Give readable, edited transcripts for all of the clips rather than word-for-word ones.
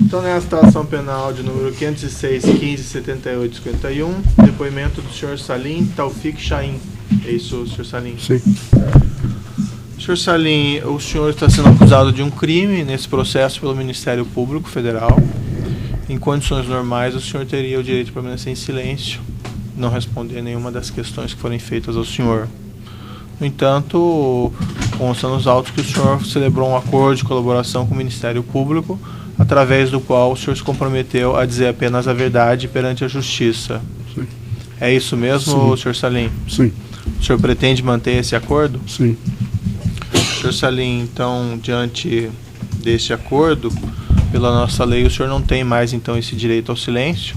Então, nesta ação penal de número 506, 15, 78, 51, depoimento do senhor Salim Taufik Chahin. É isso, senhor Salim? Sim. Senhor Salim, o senhor está sendo acusado de um crime nesse processo pelo Ministério Público Federal. Em condições normais, o senhor teria o direito de permanecer em silêncio, não responder nenhuma das questões que forem feitas ao senhor. No entanto, consta nos autos que o senhor celebrou um acordo de colaboração com o Ministério Público, através do qual o senhor se comprometeu a dizer apenas a verdade perante a Justiça. Sim. É isso mesmo, Sim. senhor Salim? Sim. O senhor pretende manter esse acordo? Sim. Senhor Salim, então, diante desse acordo, pela nossa lei, o senhor não tem mais, então, esse direito ao silêncio.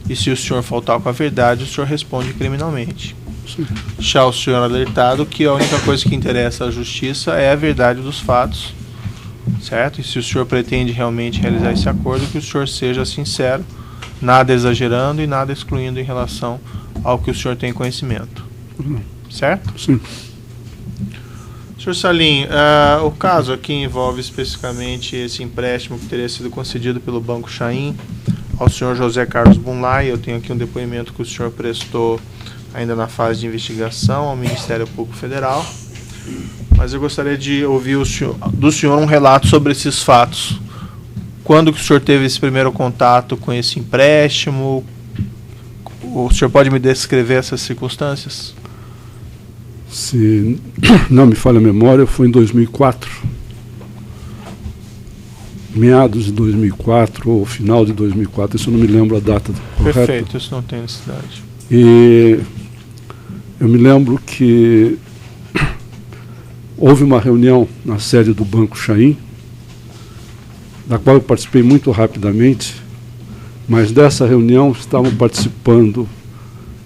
E se o senhor faltar com a verdade, o senhor responde criminalmente. Sim. Já o senhor alertado que a única coisa que interessa à Justiça é a verdade dos fatos, certo? E se o senhor pretende realmente realizar esse acordo, que o senhor seja sincero, nada exagerando e nada excluindo em relação ao que o senhor tem conhecimento. Certo? Sim. Senhor Salim, o caso aqui envolve especificamente esse empréstimo que teria sido concedido pelo Banco Chahin ao senhor José Carlos Bunlai. Eu tenho aqui um depoimento que o senhor prestou ainda na fase de investigação ao Ministério Público Federal. Mas eu gostaria de ouvir do senhor um relato sobre esses fatos. Quando que o senhor teve esse primeiro contato com esse empréstimo? O senhor pode me descrever essas circunstâncias? Se não me falha a memória, foi em 2004. Meados de 2004 ou final de 2004, isso eu não me lembro a data correta. Perfeito, isso não tem necessidade. E eu me lembro que houve uma reunião na sede do Banco Chahin, da qual eu participei muito rapidamente, mas dessa reunião estavam participando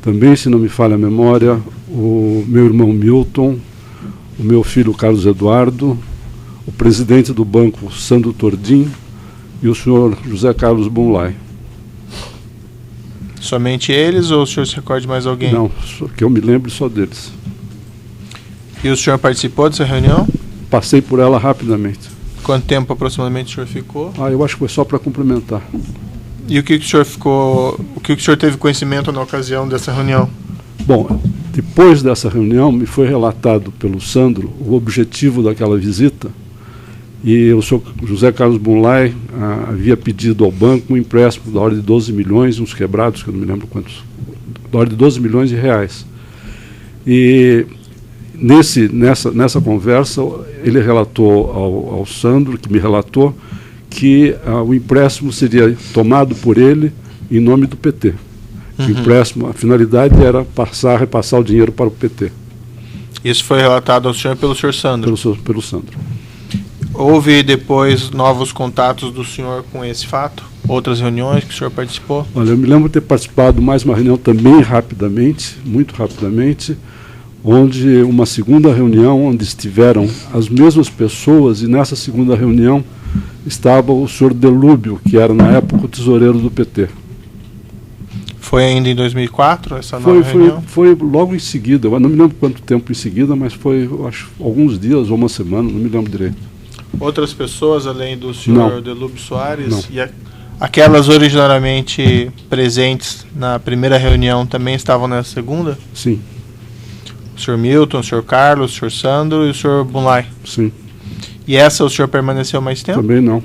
também, se não me falha a memória, o meu irmão Milton, o meu filho Carlos Eduardo, o presidente do banco Sandro Tordim e o senhor José Carlos Bunlai. Somente eles ou o senhor se recorda de mais alguém? Não, que eu me lembro só deles. E o senhor participou dessa reunião? Passei por ela rapidamente. Quanto tempo aproximadamente o senhor ficou? Eu acho que foi só para complementar. E o que o senhor ficou, o que o senhor teve conhecimento na ocasião dessa reunião? Bom, depois dessa reunião me foi relatado pelo Sandro o objetivo daquela visita, e o senhor José Carlos Bunlai havia pedido ao banco um empréstimo da ordem de 12 milhões, uns quebrados, que eu não me lembro quantos, da ordem de 12 milhões de reais. E nessa conversa ele relatou ao Sandro, que me relatou, que o empréstimo seria tomado por ele em nome do PT. O empréstimo, a finalidade era repassar o dinheiro para o PT. Isso foi relatado ao senhor pelo senhor Sandro? Pelo Sandro. Houve depois novos contatos do senhor com esse fato? Outras reuniões que o senhor participou? Olha, eu me lembro de ter participado de mais uma reunião também rapidamente, muito rapidamente, onde uma segunda reunião, onde estiveram as mesmas pessoas, e nessa segunda reunião estava o senhor Delúbio, que era na época o tesoureiro do PT. Foi ainda em 2004 essa nova reunião? Foi logo em seguida, eu não me lembro quanto tempo em seguida, mas foi, eu acho, alguns dias ou uma semana, não me lembro direito. Outras pessoas, além do senhor Delúbio Soares? Não. E aquelas originariamente presentes na primeira reunião também estavam nessa segunda? Sim. O senhor Milton, o senhor Carlos, o senhor Sandro e o senhor Bunlai? Sim. E essa o senhor permaneceu mais tempo? Também não,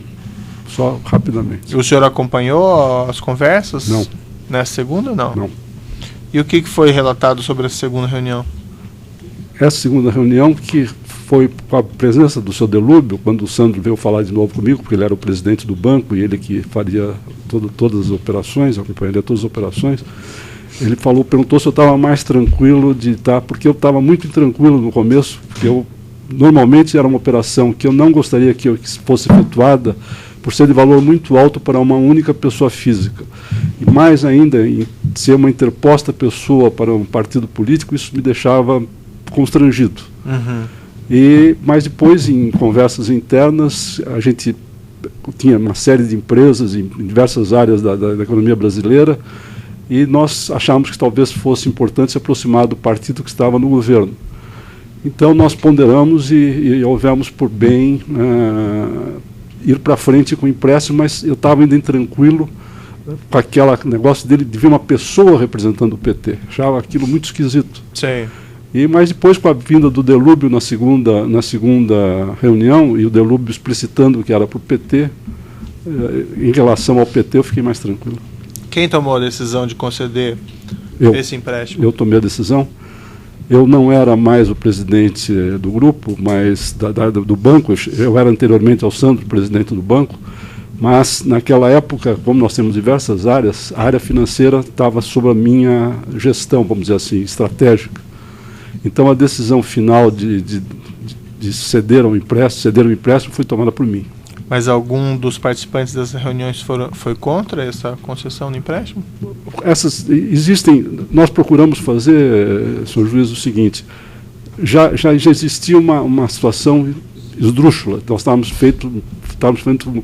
só rapidamente. O senhor acompanhou as conversas? Não. Nessa segunda, não? Não. E o que foi relatado sobre essa segunda reunião? Essa segunda reunião, que foi com a presença do senhor Delúbio, quando o Sandro veio falar de novo comigo, porque ele era o presidente do banco e ele que faria todas as operações, acompanharia todas as operações, ele perguntou se eu estava mais tranquilo de estar, porque eu estava muito intranquilo no começo, porque normalmente era uma operação que eu não gostaria que fosse efetuada, por ser de valor muito alto para uma única pessoa física. E mais ainda, em ser uma interposta pessoa para um partido político, isso me deixava constrangido. Mas depois, em conversas internas, a gente tinha uma série de empresas em diversas áreas da economia brasileira, e nós achávamos que talvez fosse importante se aproximar do partido que estava no governo. Então nós ponderamos e houvemos por bem ir para frente com o empréstimo, mas eu estava ainda intranquilo com aquele negócio dele de ver uma pessoa representando o PT. Achava aquilo muito esquisito. Sim. Mas depois, com a vinda do Delúbio na segunda reunião, e o Delúbio explicitando que era para o PT, em relação ao PT, eu fiquei mais tranquilo. Quem tomou a decisão de conceder esse empréstimo? Eu tomei a decisão. Eu não era mais o presidente do grupo, mas do banco. Eu era anteriormente ao Sandro, presidente do banco, mas naquela época, como nós temos diversas áreas, a área financeira estava sob a minha gestão, vamos dizer assim, estratégica. Então a decisão final de ceder o empréstimo foi tomada por mim. Mas algum dos participantes dessas reuniões foi contra essa concessão do empréstimo? Nós procuramos fazer, senhor juiz, o seguinte: já existia uma situação esdrúxula. Nós estávamos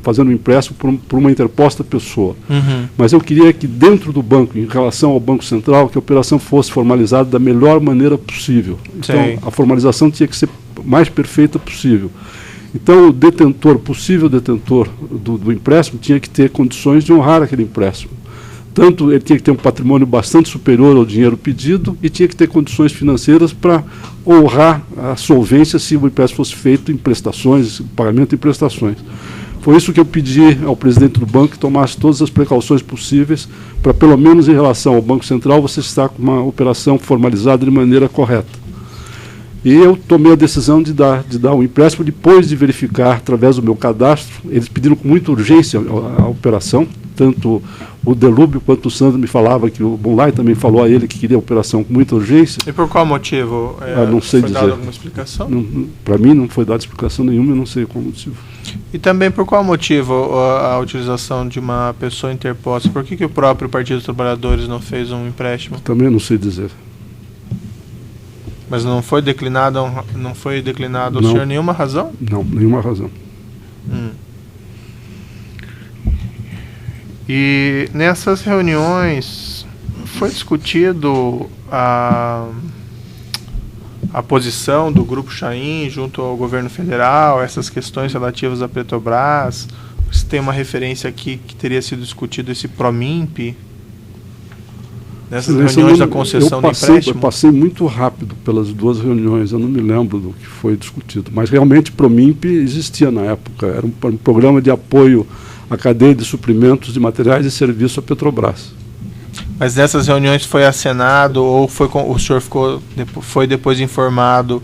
fazendo um empréstimo por uma interposta pessoa. Uhum. Mas eu queria que dentro do banco, em relação ao Banco Central, que a operação fosse formalizada da melhor maneira possível. Então, a formalização tinha que ser mais perfeita possível. Então, o possível detentor do empréstimo tinha que ter condições de honrar aquele empréstimo. Tanto ele tinha que ter um patrimônio bastante superior ao dinheiro pedido e tinha que ter condições financeiras para honrar a solvência se o empréstimo fosse feito em prestações, pagamento em prestações. Foi isso que eu pedi ao presidente do banco, que tomasse todas as precauções possíveis para, pelo menos em relação ao Banco Central, você estar com uma operação formalizada de maneira correta. E eu tomei a decisão de dar o empréstimo depois de verificar, através do meu cadastro. Eles pediram com muita urgência a operação, tanto o Delúbio quanto o Sandro me falava que o Bunlai também falou a ele que queria a operação com muita urgência. E por qual motivo? Não sei foi dizer. dada alguma explicação? Para mim não foi dada explicação nenhuma, eu não sei qual motivo. E também por qual motivo a utilização de uma pessoa interposta? Por que o próprio Partido dos Trabalhadores não fez um empréstimo? Também não sei dizer. Mas não foi declinado ao senhor nenhuma razão? Não, nenhuma razão. E nessas reuniões foi discutido a posição do Grupo Chaim junto ao governo federal, essas questões relativas à Petrobras? Você tem uma referência aqui que teria sido discutido esse Promimp? Nessas reuniões da concessão do empréstimo? Eu passei muito rápido pelas duas reuniões, eu não me lembro do que foi discutido. Mas realmente o Promimp existia na época, era um programa de apoio à cadeia de suprimentos de materiais e serviços à Petrobras. Mas nessas reuniões foi acenado ou o senhor foi depois informado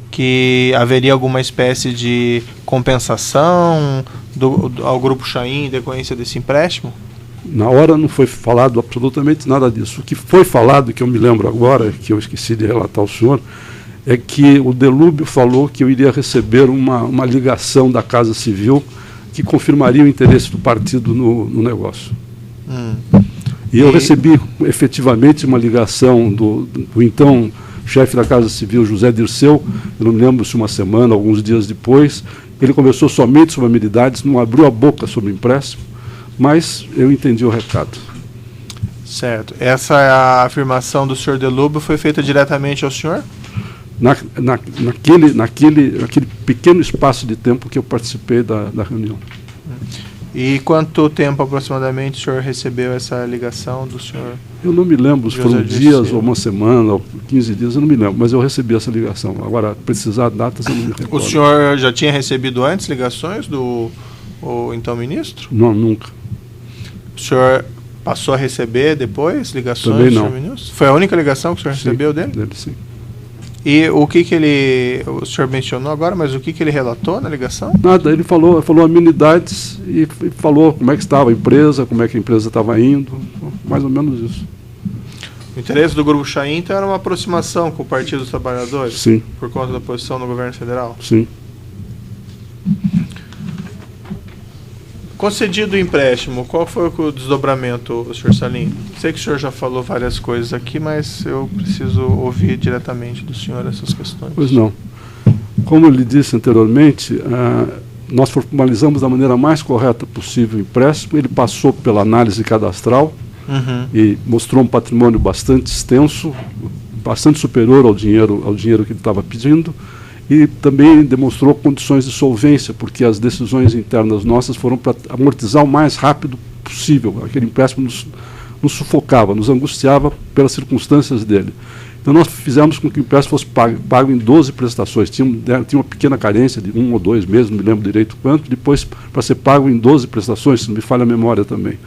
que haveria alguma espécie de compensação ao Grupo Chaim em decorrência desse empréstimo? Na hora não foi falado absolutamente nada disso. O que foi falado, que eu me lembro agora, que eu esqueci de relatar ao senhor, é que o Delúbio falou que eu iria receber uma ligação da Casa Civil que confirmaria o interesse do partido no negócio. E eu recebi efetivamente uma ligação do então chefe da Casa Civil, José Dirceu, eu não me lembro se uma semana, alguns dias depois. Ele conversou somente sobre amenidades, não abriu a boca sobre o empréstimo, mas eu entendi o recado. Certo. Essa afirmação do senhor Delúbio foi feita diretamente ao senhor? Naquele pequeno espaço de tempo que eu participei da reunião. E quanto tempo aproximadamente o senhor recebeu essa ligação do senhor? Eu não me lembro se foram dias ou uma semana, ou 15 dias, eu não me lembro, mas eu recebi essa ligação. Agora, precisar datas, eu não me recordo. O senhor já tinha recebido antes ligações do então ministro? Não, nunca. O senhor passou a receber depois ligações Também do não. senhor ministro? Foi a única ligação que o senhor recebeu dele? Sim. E o senhor mencionou agora, mas o que ele relatou na ligação? Nada, ele falou amenidades e falou como é que estava a empresa, como é que a empresa estava indo, mais ou menos isso. O interesse do Grupo Chaim então era uma aproximação com o Partido dos Trabalhadores? Sim. Por conta da posição no governo federal? Sim. Concedido o empréstimo, qual foi o desdobramento, senhor Salim? Sei que o senhor já falou várias coisas aqui, mas eu preciso ouvir diretamente do senhor essas questões. Pois não. Como eu lhe disse anteriormente, nós formalizamos da maneira mais correta possível o empréstimo. Ele passou pela análise cadastral e mostrou um patrimônio bastante extenso, bastante superior ao dinheiro que ele estava pedindo. e também demonstrou condições de solvência, porque as decisões internas nossas foram para amortizar o mais rápido possível. Aquele empréstimo nos sufocava, nos angustiava pelas circunstâncias dele. Então nós fizemos com que o empréstimo fosse pago em 12 prestações. Tinha uma pequena carência de 1 ou 2 meses, não me lembro direito quanto, depois para ser pago em 12 prestações, se não me falha a memória também,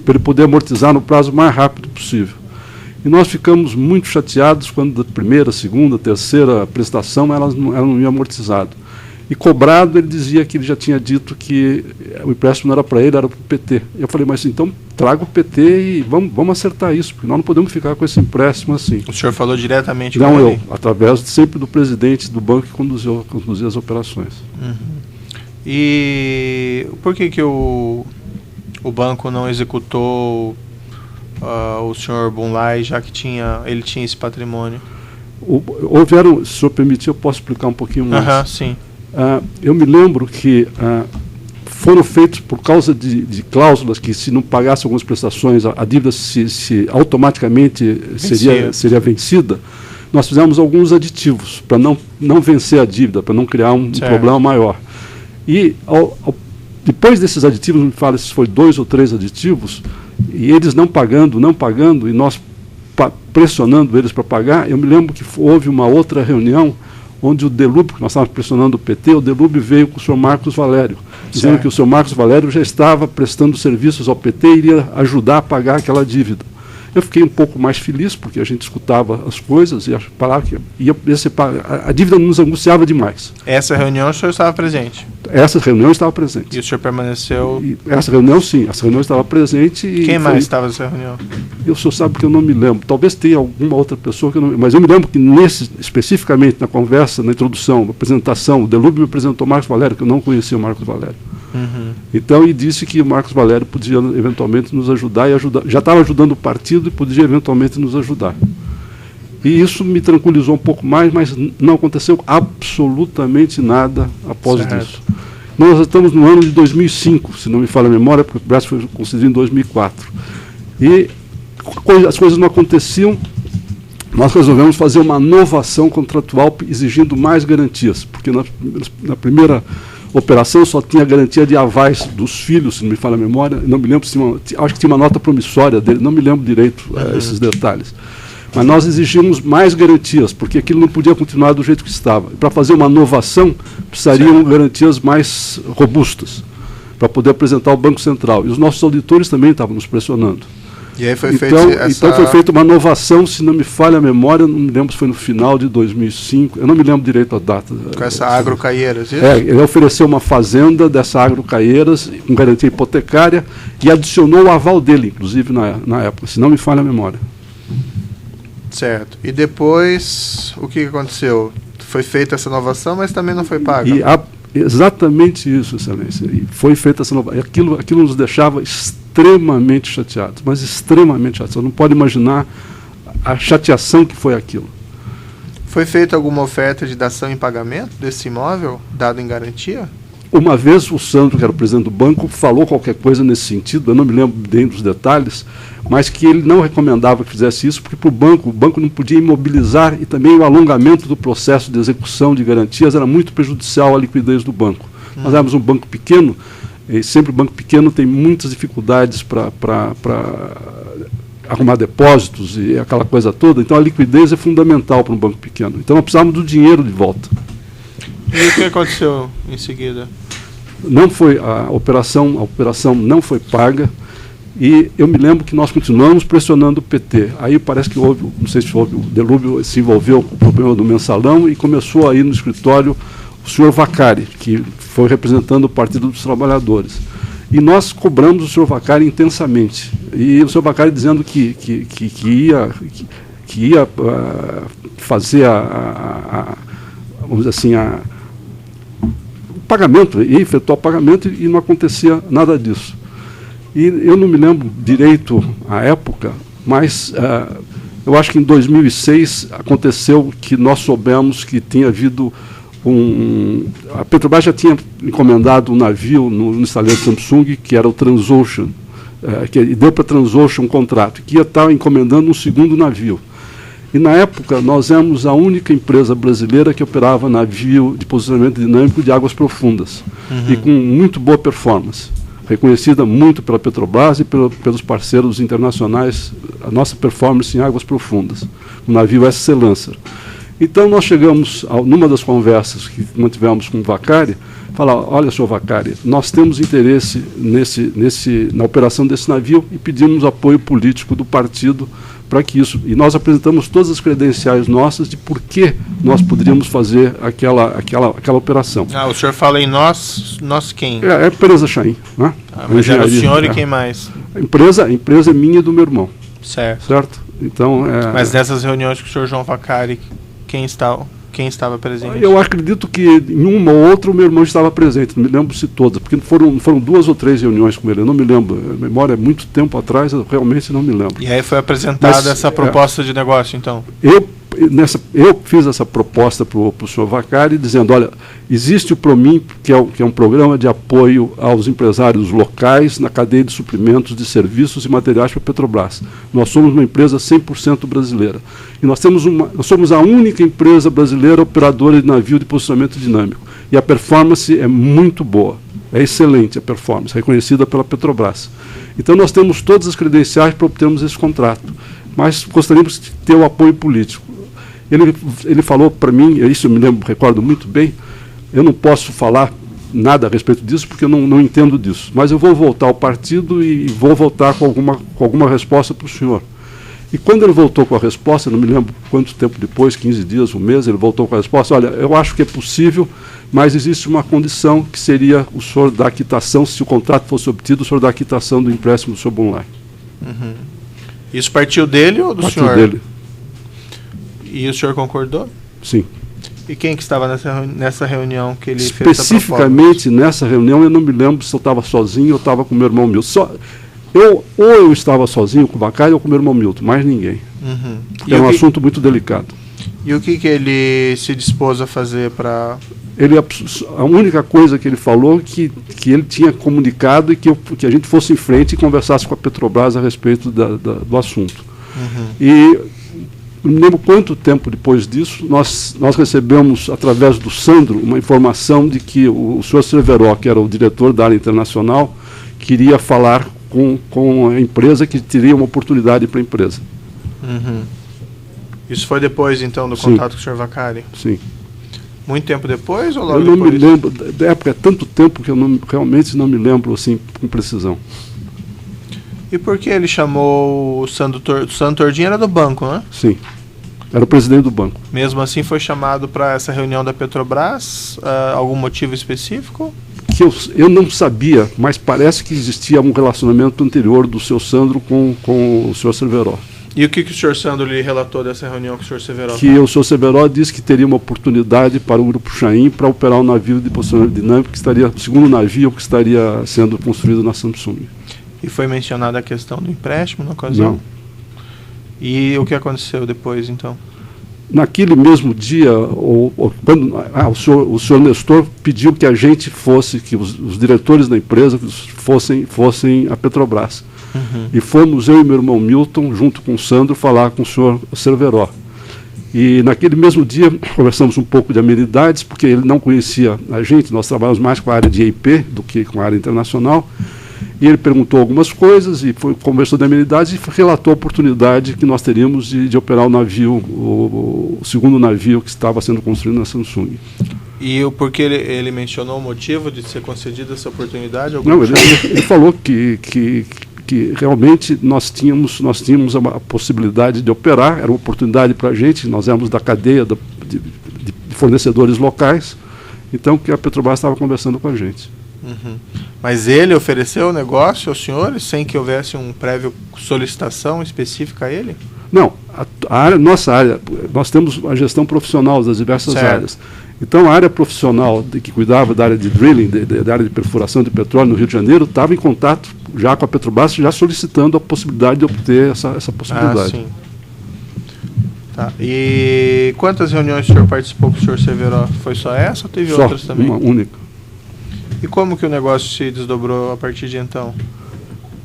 para ele poder amortizar no prazo mais rápido possível. E nós ficamos muito chateados quando a primeira, segunda, terceira prestação ela não ia amortizado. E cobrado, ele dizia que ele já tinha dito que o empréstimo não era para ele, era para o PT. Eu falei, mas então traga o PT e vamos acertar isso, porque nós não podemos ficar com esse empréstimo assim. O senhor falou diretamente com ele? Não, eu, através sempre do presidente do banco que conduzia as operações. Uhum. E por que o banco não executou o senhor Bunlai, já que ele tinha esse patrimônio? Houveram, se o senhor permitir, eu posso explicar um pouquinho mais. Sim. Eu me lembro que foram feitos por causa de cláusulas que, se não pagasse algumas prestações, a dívida se automaticamente seria vencida. Nós fizemos alguns aditivos para não vencer a dívida, para não criar um problema maior. E depois desses aditivos, não me fala se foi 2 ou 3 aditivos, e eles não pagando, e nós pressionando eles para pagar, eu me lembro que houve uma outra reunião onde o Delúbio, que nós estávamos pressionando o PT, o Delúbio veio com o senhor Marcos Valério, dizendo que o senhor Marcos Valério já estava prestando serviços ao PT e iria ajudar a pagar aquela dívida. Eu fiquei um pouco mais feliz, porque a gente escutava as coisas e falava que a dívida nos angustiava demais. Essa reunião o senhor estava presente? Essa reunião estava presente. E o senhor permaneceu? Essa reunião, sim. Essa reunião estava presente. E quem mais estava nessa reunião? O senhor sabe que eu não me lembro. Talvez tenha alguma outra pessoa que eu não... Mas eu me lembro que especificamente na conversa, na introdução, na apresentação, o Delúbio me apresentou o Marcos Valério, que eu não conhecia o Marcos Valério. Uhum. Então, e disse que o Marcos Valério podia eventualmente nos ajudar, já estava ajudando o partido e podia eventualmente nos ajudar. E isso me tranquilizou um pouco mais, mas não aconteceu absolutamente nada após isso. Nós estamos no ano de 2005, se não me falha a memória, porque o empréstimo foi concedido em 2004. E as coisas não aconteciam, nós resolvemos fazer uma novação contratual exigindo mais garantias, porque na primeira operação só tinha garantia de avais dos filhos, se não me falha a memória, não me lembro, acho que tinha uma nota promissória dele, não me lembro direito esses detalhes. Mas nós exigimos mais garantias, porque aquilo não podia continuar do jeito que estava. Para fazer uma inovação, precisariam garantias mais robustas, para poder apresentar ao Banco Central. E os nossos auditores também estavam nos pressionando. E aí foi então foi feita uma inovação, se não me falha a memória, não me lembro se foi no final de 2005, eu não me lembro direito a data. Com essa Agrocaieiras, isso? Ele ofereceu uma fazenda dessa Agrocaieiras, com garantia hipotecária, e adicionou o aval dele, inclusive, na época, se não me falha a memória. Certo. E depois, o que aconteceu? Foi feita essa inovação, mas também não foi paga. Exatamente isso, Excelência. E foi feita essa inovação. Aquilo nos deixava extremamente chateados, mas extremamente chateados. Você não pode imaginar a chateação que foi aquilo. Foi feita alguma oferta de dação em pagamento desse imóvel, dado em garantia? Uma vez o Sandro, que era o presidente do banco, falou qualquer coisa nesse sentido, eu não me lembro bem dos detalhes, mas que ele não recomendava que fizesse isso, porque para o banco não podia imobilizar, e também o alongamento do processo de execução de garantias era muito prejudicial à liquidez do banco. Nós éramos um banco pequeno, e sempre o banco pequeno tem muitas dificuldades para arrumar depósitos e aquela coisa toda, então a liquidez é fundamental para um banco pequeno. Então nós precisávamos do dinheiro de volta. E o que aconteceu em seguida? Não foi a operação não foi paga, e eu me lembro que nós continuamos pressionando o PT. Aí parece que houve, não sei se houve, o Delúbio se envolveu com o problema do mensalão e começou aí no escritório o senhor Vacari, que foi representando o Partido dos Trabalhadores. E nós cobramos o senhor Vacari intensamente. E o senhor Vacari dizendo que ia fazer vamos dizer assim, o pagamento, ia efetuar o pagamento, e não acontecia nada disso. E eu não me lembro direito a época, mas eu acho que em 2006 aconteceu que nós soubemos que tinha havido a Petrobras já tinha encomendado um navio no estaleiro Samsung, que era o Transocean, que deu para a Transocean um contrato, que ia estar encomendando um segundo navio. E na época nós éramos a única empresa brasileira que operava navio de posicionamento dinâmico de águas profundas, e com muito boa performance, reconhecida muito pela Petrobras e pelos parceiros internacionais, a nossa performance em águas profundas, o navio SC Lancer. Então nós chegamos, numa das conversas que mantivemos com o Vaccari, falar: olha, senhor Vaccari, nós temos interesse na operação desse navio e pedimos apoio político do partido para que isso... E nós apresentamos todas as credenciais nossas de por que nós poderíamos fazer aquela operação. O senhor fala em nós quem? É a empresa Chain, né? Mas era o senhor e quem mais? A empresa é minha e do meu irmão. Certo. Então, mas nessas reuniões com o senhor João Vaccari, quem estava presente? Eu acredito que em uma ou outra o meu irmão estava presente, não me lembro se todas, porque foram 2 ou 3 reuniões com ele, eu não me lembro, a memória é muito tempo atrás, eu realmente não me lembro. E aí foi apresentada essa proposta de negócio, então? Eu fiz essa proposta para o senhor Vaccari, dizendo: olha, existe o PROMIN, que é um programa de apoio aos empresários locais na cadeia de suprimentos de serviços e materiais para a Petrobras. Nós somos uma empresa 100% brasileira. E nós somos a única empresa brasileira operadora de navio de posicionamento dinâmico. E a performance é muito boa, é excelente a performance, reconhecida pela Petrobras. Então nós temos todas as credenciais para obtermos esse contrato, mas gostaríamos de ter o apoio político. Ele falou para mim, isso eu recordo muito bem, eu não posso falar nada a respeito disso porque eu não entendo disso, mas eu vou voltar ao partido e vou voltar com alguma resposta para o senhor. E quando ele voltou com a resposta, não me lembro quanto tempo depois, 15 dias, um mês, ele voltou com a resposta: olha, eu acho que é possível, mas existe uma condição que seria o senhor dar quitação, se o contrato fosse obtido, o senhor dar quitação do empréstimo do senhor Bunlai. Isso partiu dele ou do senhor? Partiu dele. E o senhor concordou? Sim. E quem que estava nessa reunião que ele fez essa proposta? Especificamente nessa reunião, eu não me lembro se eu estava sozinho ou estava com meu irmão Milton. Eu estava sozinho com o Vaccari ou com meu irmão Milton, mais ninguém. Porque é um assunto muito delicado. E o que ele se dispôs a fazer para... A única coisa que ele falou que ele tinha comunicado e que a gente fosse em frente e conversasse com a Petrobras a respeito do assunto. E não me lembro quanto tempo depois disso, nós recebemos, através do Sandro, uma informação de que o senhor Severo, que era o diretor da área internacional, queria falar com a empresa, que teria uma oportunidade para a empresa. Isso foi depois, então, do contato com o senhor Vaccari? Sim. Muito tempo depois ou logo depois? Eu não depois? me lembro, da época é tanto tempo que eu realmente não me lembro assim com precisão. E por que ele chamou o Sandro Tordinho? Era do banco, né? Sim, era o presidente do banco. Mesmo assim foi chamado para essa reunião da Petrobras? Algum motivo específico? Que eu não sabia, mas parece que existia um relacionamento anterior do seu Sandro com o senhor Severo. E o que o senhor Sandro lhe relatou dessa reunião com o senhor Severo? Que o senhor Severo disse que teria uma oportunidade para o Grupo Chain para operar um navio de posicionamento dinâmico, que estaria, o segundo navio que estaria sendo construído na Samsung. E foi mencionada a questão do empréstimo na ocasião? Não. E o que aconteceu depois, então? Naquele mesmo dia, o senhor Nestor pediu que a gente fosse, que os diretores da empresa fossem a Petrobras. E fomos eu e meu irmão Milton, junto com o Sandro, falar com o senhor Severo. E naquele mesmo dia conversamos um pouco de amenidades, porque ele não conhecia a gente, nós trabalhamos mais com a área de EIP do que com a área internacional. E ele perguntou algumas coisas e conversou de amenidades e relatou a oportunidade que nós teríamos de operar o navio, o segundo navio que estava sendo construído na Samsung. E porque ele mencionou o motivo de ser concedida essa oportunidade? Não, ele falou que realmente nós tínhamos a possibilidade de operar, era uma oportunidade para a gente, nós éramos da cadeia de fornecedores locais, então que a Petrobras estava conversando com a gente. Mas ele ofereceu o negócio aos senhores sem que houvesse um prévio solicitação específica a ele? Não, nossa área, nós temos a gestão profissional das diversas áreas. Então a área profissional que cuidava da área de drilling, da área de perfuração de petróleo no Rio de Janeiro, estava em contato já com a Petrobras, já solicitando a possibilidade de obter essa possibilidade. Sim. Tá. E quantas reuniões o senhor participou com o senhor Severo? Foi só essa ou teve outras também? Uma única. E como que o negócio se desdobrou a partir de então?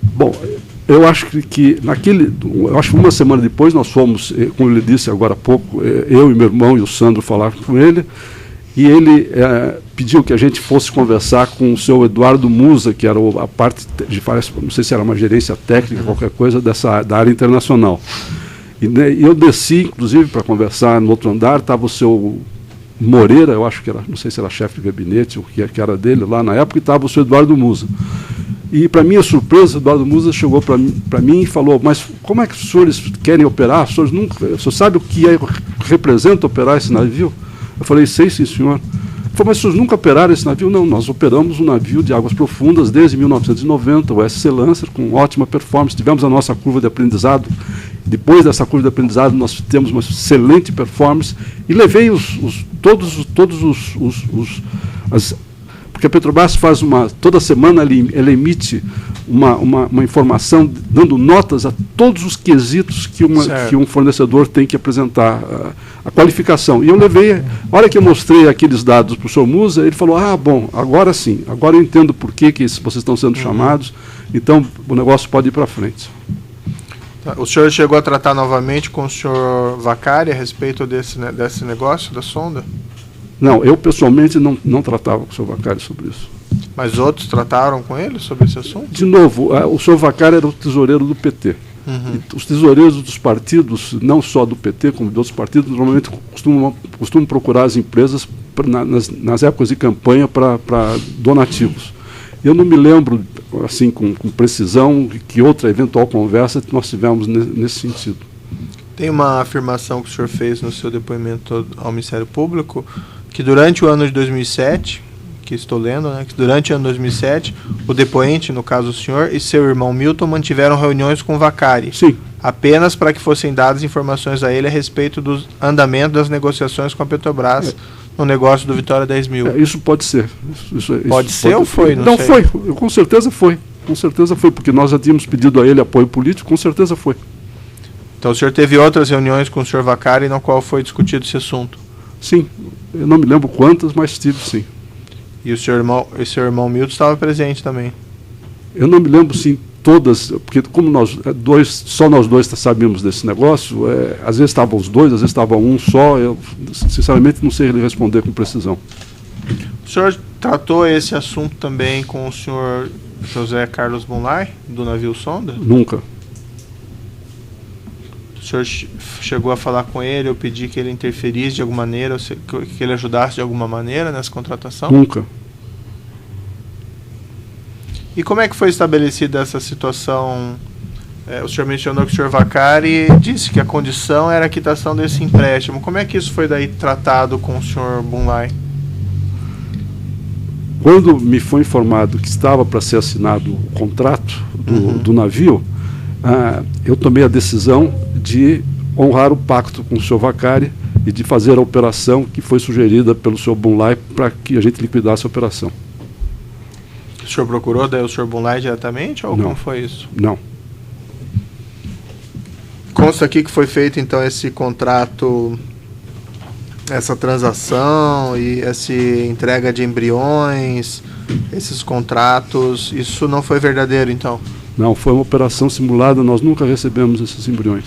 Bom, Eu acho que eu acho que uma semana depois nós fomos, como ele disse agora há pouco, eu e meu irmão e o Sandro falaram com ele, e ele pediu que a gente fosse conversar com o seu Eduardo Musa, que era a parte de, não sei se era uma gerência técnica, qualquer coisa da área internacional. E eu desci, inclusive, para conversar no outro andar, estava o seu Moreira, eu acho que era, não sei se era chefe de gabinete, ou que era dele lá na época, e estava o seu Eduardo Musa. E, para minha surpresa, o Eduardo Musa chegou para mim e falou: mas como é que os senhores querem operar? O senhor sabe o que representa operar esse navio? Eu falei: sei, sim, senhor. Ele falou: mas os senhores nunca operaram esse navio? Não, nós operamos um navio de águas profundas desde 1990, o SC Lancer, com ótima performance. Tivemos a nossa curva de aprendizado. Depois dessa curva de aprendizado, nós temos uma excelente performance. E levei porque a Petrobras faz toda semana ela emite uma informação dando notas a todos os quesitos que um fornecedor tem que apresentar, a qualificação. E eu levei, a hora que eu mostrei aqueles dados para o senhor Musa, ele falou: bom, agora sim, agora eu entendo por que vocês estão sendo chamados, então o negócio pode ir para frente. O senhor chegou a tratar novamente com o senhor Vaccari a respeito desse negócio, da sonda? Não, eu pessoalmente não tratava com o senhor Vaccari sobre isso. Mas outros trataram com ele sobre esse assunto? De novo, o senhor Vaccari era o tesoureiro do PT. E os tesoureiros dos partidos, não só do PT, como de outros partidos, normalmente costumam procurar as empresas nas épocas de campanha para donativos. Eu não me lembro, assim, com precisão, que outra eventual conversa nós tivemos nesse sentido. Tem uma afirmação que o senhor fez no seu depoimento ao Ministério Público, que durante o ano de 2007, que estou lendo, né, que durante o ano de 2007, o depoente, no caso o senhor, e seu irmão Milton mantiveram reuniões com o Vaccari. Sim. Apenas para que fossem dadas informações a ele a respeito do andamento das negociações com a Petrobras no negócio do Vitória 10.000. Isso pode ser. Pode ser ou foi? Não foi. Com certeza foi. Com certeza foi, porque nós já tínhamos pedido a ele apoio político, com certeza foi. Então o senhor teve outras reuniões com o senhor Vaccari na qual foi discutido esse assunto? Sim. Eu não me lembro quantas, mas tive, sim. E o seu irmão Milton estava presente também? Eu não me lembro, sim, todas, porque como só nós dois sabíamos desse negócio, às vezes estavam os dois, às vezes estava um só, eu sinceramente não sei responder com precisão. O senhor tratou esse assunto também com o senhor José Carlos Bunlai, do navio Sonda? Nunca. O senhor chegou a falar com ele, ou pedir que ele interferisse de alguma maneira, que ele ajudasse de alguma maneira nessa contratação? Nunca. E como é que foi estabelecida essa situação? O senhor mencionou que o senhor Vaccari disse que a condição era a quitação desse empréstimo. Como é que isso foi daí tratado com o senhor Bunlai? Quando me foi informado que estava para ser assinado o contrato do navio, eu tomei a decisão de honrar o pacto com o senhor Vaccari e de fazer a operação que foi sugerida pelo senhor Bunlai para que a gente liquidasse a operação. O senhor procurou daí o senhor Bunlai diretamente ou como foi isso? Não. Consta aqui que foi feito então esse contrato, essa transação e essa entrega de embriões, esses contratos, isso não foi verdadeiro então? Não, foi uma operação simulada, nós nunca recebemos esses embriões.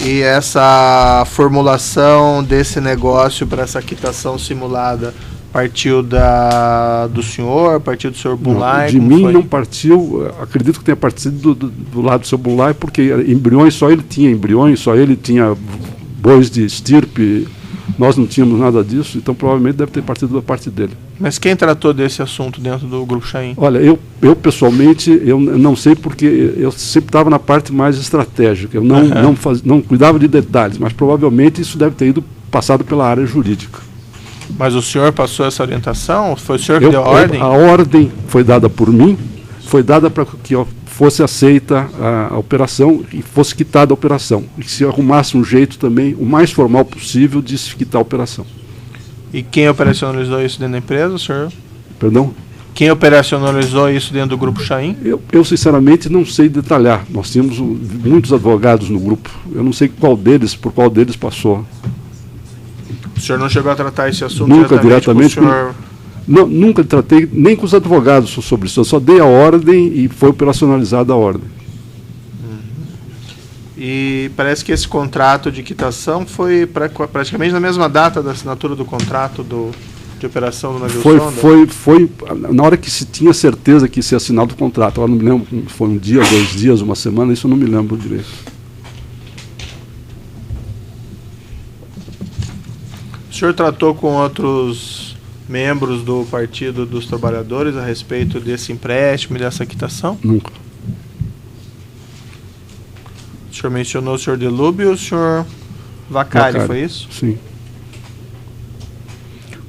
E essa formulação desse negócio para essa quitação simulada partiu do senhor, partiu do senhor Bunlai? De mim não partiu, acredito que tenha partido do lado do senhor Bunlai, porque embriões, só ele tinha bois de estirpe, nós não tínhamos nada disso, então provavelmente deve ter partido da parte dele. Mas quem tratou desse assunto dentro do Grupo Chaim? Olha, eu pessoalmente, eu não sei porque eu sempre estava na parte mais estratégica, eu não cuidava de detalhes, mas provavelmente isso deve ter passado pela área jurídica. Mas o senhor passou essa orientação? Foi o senhor que deu a ordem? A ordem foi dada por mim, foi dada para que fosse aceita a operação e fosse quitada a operação. E que se arrumasse um jeito também, o mais formal possível, de se quitar a operação. E quem operacionalizou isso dentro da empresa, o senhor? Perdão? Quem operacionalizou isso dentro do Grupo Chaim? Eu sinceramente não sei detalhar. Nós tínhamos muitos advogados no grupo. Eu não sei por qual deles passou. O senhor não chegou a tratar esse assunto nunca diretamente com o senhor Não, nunca tratei nem com os advogados sobre isso. Eu só dei a ordem e foi operacionalizada a ordem. E parece que esse contrato de quitação foi praticamente na mesma data da assinatura do contrato de operação do navio sonda? Foi na hora que se tinha certeza que ia ser assinado o contrato. Eu não me lembro, foi um dia, 2 dias, uma semana, isso eu não me lembro direito. O senhor tratou com outros membros do Partido dos Trabalhadores a respeito desse empréstimo e dessa quitação? Nunca. O senhor mencionou o senhor Delúbio e o senhor Vacari, foi isso? Sim.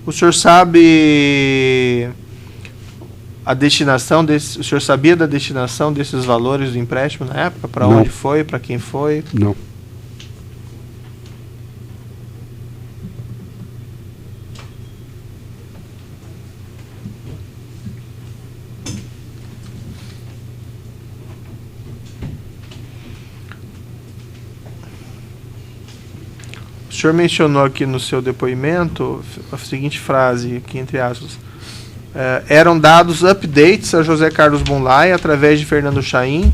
O senhor sabe a destinação o senhor sabia da destinação desses valores do empréstimo na época? Para onde foi? Para quem foi? Não. O senhor mencionou aqui no seu depoimento a seguinte frase, aqui entre aspas, eram dados updates a José Carlos Bunlai através de Fernando Chaim,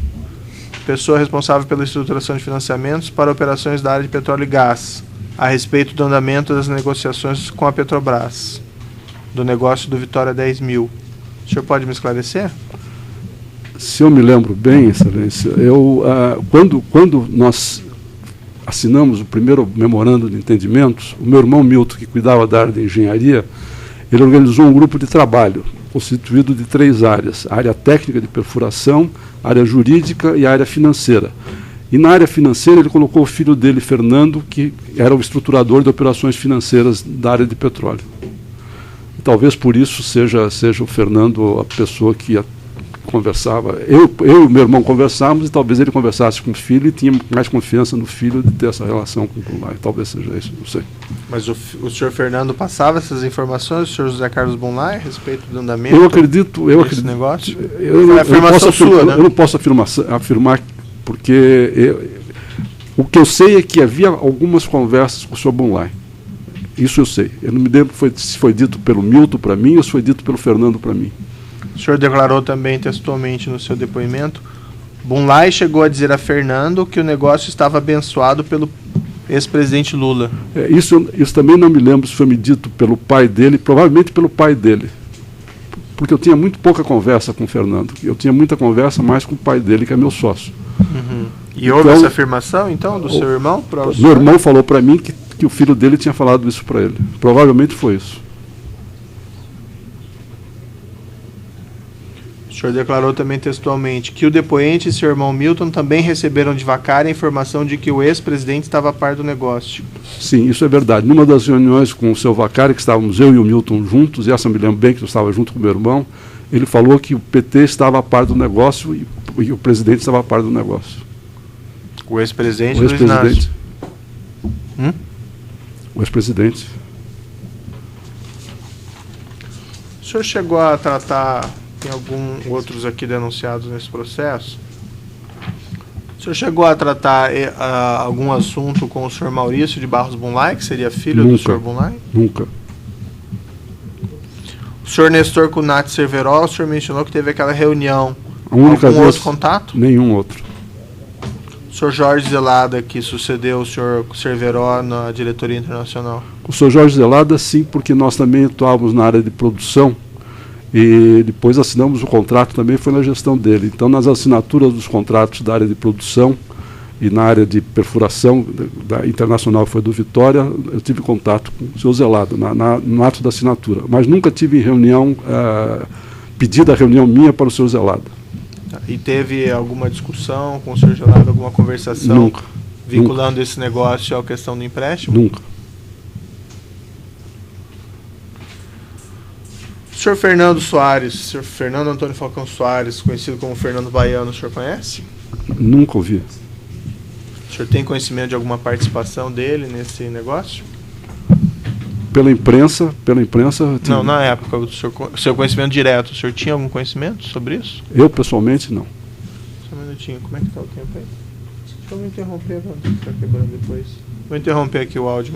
pessoa responsável pela estruturação de financiamentos para operações da área de petróleo e gás, a respeito do andamento das negociações com a Petrobras, do negócio do Vitória 10.000. O senhor pode me esclarecer? Se eu me lembro bem, Excelência, quando nós assinamos o primeiro memorando de entendimentos, o meu irmão Milton, que cuidava da área de engenharia, ele organizou um grupo de trabalho constituído de 3 áreas: a área técnica de perfuração, a área jurídica e a área financeira. E na área financeira ele colocou o filho dele, Fernando, que era o estruturador de operações financeiras da área de petróleo. E talvez por isso seja o Fernando a pessoa que conversava. Eu e meu irmão conversávamos, e talvez ele conversasse com o filho e tinha mais confiança no filho de ter essa relação com o Bunlai. Talvez seja isso, não sei. Mas o senhor Fernando passava essas informações ao senhor José Carlos Bunlai a respeito do andamento eu acredito desse negócio? Eu não posso afirmar porque o que eu sei é que havia algumas conversas com o senhor Bunlai. Isso eu sei. Eu não me lembro se foi dito pelo Milton para mim ou se foi dito pelo Fernando para mim. O senhor declarou também textualmente no seu depoimento: Bunlai chegou a dizer a Fernando que o negócio estava abençoado pelo ex-presidente Lula. Isso também não me lembro se foi me dito pelo pai dele, provavelmente pelo pai dele. Porque eu tinha muito pouca conversa com o Fernando. Eu tinha muita conversa mais com o pai dele, que é meu sócio. Uhum. E houve essa afirmação, então, do seu irmão? Meu irmão falou para mim que o filho dele tinha falado isso para ele. Provavelmente foi isso. O senhor declarou também textualmente que o depoente e seu irmão Milton também receberam de Vacari a informação de que o ex-presidente estava a par do negócio. Sim, isso é verdade. Numa das reuniões com o seu Vacari, que estávamos eu e o Milton juntos, e essa eu me lembro bem que eu estava junto com o meu irmão, ele falou que o PT estava a par do negócio e o presidente estava a par do negócio. O ex-presidente Luiz Inácio. O ex-presidente. O senhor chegou a tratar... Tem outros aqui denunciados nesse processo. O senhor chegou a tratar algum assunto com o senhor Maurício de Barros Bunlai, que seria filho do senhor Bunlai? Nunca. O senhor Nestor Cunati Cerveró, o senhor mencionou que teve aquela reunião. Algum outro contato? Nenhum outro. O senhor Jorge Zelada, que sucedeu o senhor Cerveró na diretoria internacional? O senhor Jorge Zelada, sim, porque nós também atuávamos na área de produção. E depois assinamos o contrato, também foi na gestão dele. Então, nas assinaturas dos contratos da área de produção e na área de perfuração da internacional, que foi do Vitória, eu tive contato com o senhor Zelada, no ato da assinatura. Mas nunca tive reunião, pedida a reunião minha para o senhor Zelada. E teve alguma discussão com o senhor Zelada, alguma conversação nunca, vinculando esse negócio à questão do empréstimo? Nunca. O senhor Fernando Soares, senhor Fernando Antônio Falcão Soares, conhecido como Fernando Baiano, o senhor conhece? Nunca ouvi. O senhor tem conhecimento de alguma participação dele nesse negócio? Pela imprensa. Não, na época, o seu conhecimento direto, o senhor tinha algum conhecimento sobre isso? Eu, pessoalmente, não. Só um minutinho, como é que está o tempo aí? Deixa eu me interromper, vamos ficar quebrando depois. Vou interromper aqui o áudio.